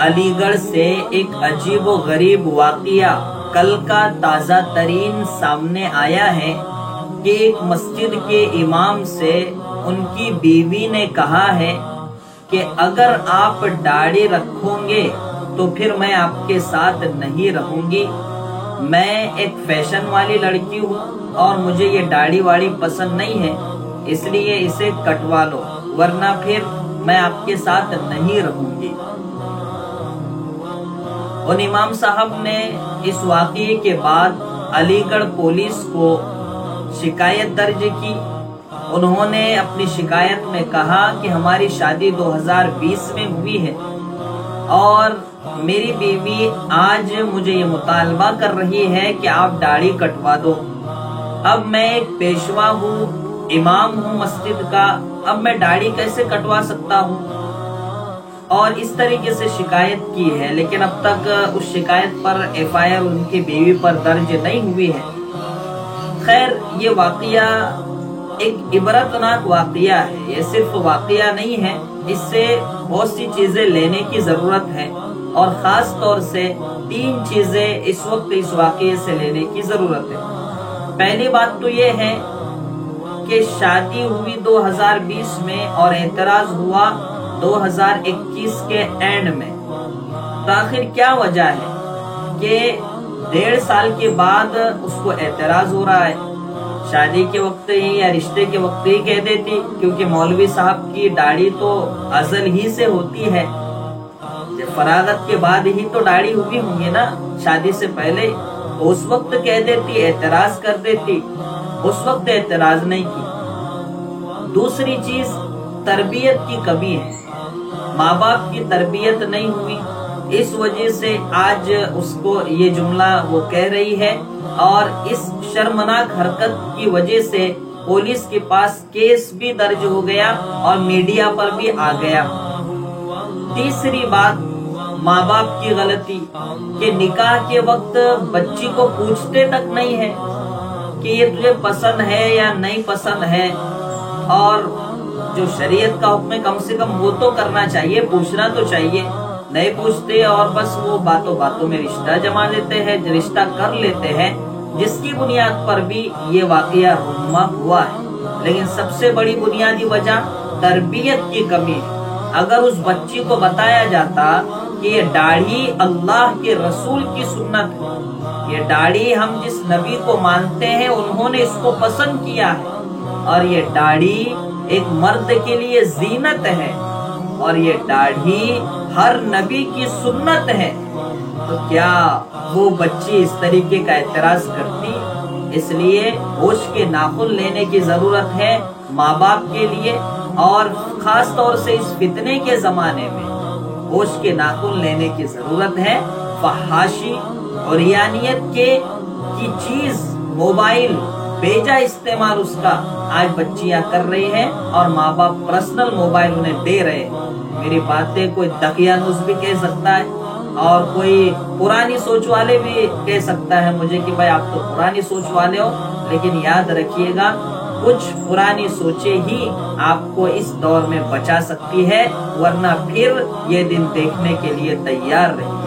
علی گڑھ سے ایک عجیب و غریب واقعہ کل کا تازہ ترین سامنے آیا ہے کہ ایک مسجد کے امام سے ان کی بیوی نے کہا ہے کہ اگر آپ داڑھی رکھو گے تو پھر میں آپ کے ساتھ نہیں رہوں گی، میں ایک فیشن والی لڑکی ہوں اور مجھے یہ داڑھی واڑی پسند نہیں ہے، اس لیے اسے کٹوا لو ورنہ پھر میں آپ کے ساتھ نہیں رہوں گی۔ ان امام صاحب نے اس واقعے کے بعد علی گڑھ پولیس کو شکایت درج کی۔ انہوں نے اپنی شکایت میں کہا کہ ہماری شادی 2020 میں ہوئی ہے اور میری بیوی آج مجھے یہ مطالبہ کر رہی ہے کہ آپ داڑھی کٹوا دو۔ اب میں ایک پیشوا ہوں، امام ہوں مسجد کا، اب میں داڑھی کیسے کٹوا سکتا ہوں؟ اور اس طریقے سے شکایت کی ہے، لیکن اب تک اس شکایت پر FIR ان کی بیوی پر درج نہیں ہوئی ہے۔ خیر، یہ واقعہ ایک عبرتناک واقعہ ہے، یہ صرف واقعہ نہیں ہے، اس سے بہت سی چیزیں لینے کی ضرورت ہے اور خاص طور سے 3 چیزیں اس وقت اس واقعے سے لینے کی ضرورت ہے۔ پہلی بات تو یہ ہے کہ شادی ہوئی 2020 میں اور اعتراض ہوا 2021 کے اینڈ میں، تو آخر کیا وجہ ہے کہ 1.5 سال کے بعد اس کو اعتراض ہو رہا ہے؟ شادی کے وقت ہی یا رشتے کے وقت ہی کہہ دیتی، کیونکہ مولوی صاحب کی داڑھی تو ازل ہی سے ہوتی ہے، جب فراغت کے بعد ہی تو داڑھی ہوئی ہوں گی نا، شادی سے پہلے، تو اس وقت کہہ دیتی، اعتراض کر دیتی، اس وقت اعتراض نہیں کی۔ دوسری چیز تربیت کی کمی ہے، ماں باپ کی تربیت نہیں ہوئی، اس وجہ سے آج اس کو یہ جملہ وہ کہہ رہی ہے، اور اس شرمناک حرکت کی وجہ سے پولیس کے پاس کیس بھی درج ہو گیا اور میڈیا پر بھی آ گیا۔ تیسری بات ماں باپ کی غلطی کہ نکاح کے وقت بچی کو پوچھتے تک نہیں ہے کہ یہ تجھے پسند ہے یا نہیں پسند ہے، اور جو شریعت کا حکم ہے کم سے کم وہ تو کرنا چاہیے، پوچھنا تو چاہیے، نہیں پوچھتے اور بس وہ باتوں باتوں میں رشتہ جما لیتے ہیں، رشتہ کر لیتے ہیں، جس کی بنیاد پر بھی یہ واقعہ رونما ہوا ہے۔ لیکن سب سے بڑی بنیادی وجہ تربیت کی کمی ہے۔ اگر اس بچی کو بتایا جاتا کہ یہ داڑھی اللہ کے رسول کی سنت ہے، یہ داڑھی ہم جس نبی کو مانتے ہیں انہوں نے اس کو پسند کیا ہے، اور یہ داڑھی ایک مرد کے لیے زینت ہے، اور یہ داڑھی ہر نبی کی سنت ہے، تو کیا وہ بچی اس طریقے کا اعتراض کرتی؟ اس لیے ہوش کے ناخن لینے کی ضرورت ہے ماں باپ کے لیے، اور خاص طور سے اس فتنے کے زمانے میں ہوش کے ناخن لینے کی ضرورت ہے۔ فحاشی اور عریانیت کی چیز موبائل بیجا استعمال اس کا آج بچیاں کر رہی ہیں، اور ماں باپ پرسنل موبائل انہیں دے رہے ہیں۔ میری باتیں کوئی دقیانوس بھی کہہ سکتا ہے اور کوئی پرانی سوچ والے بھی کہہ سکتا ہے مجھے کہ بھائی آپ تو پرانی سوچ والے ہو، لیکن یاد رکھیے گا کچھ پرانی سوچیں ہی آپ کو اس دور میں بچا سکتی ہے، ورنہ پھر یہ دن دیکھنے کے لیے تیار رہیے۔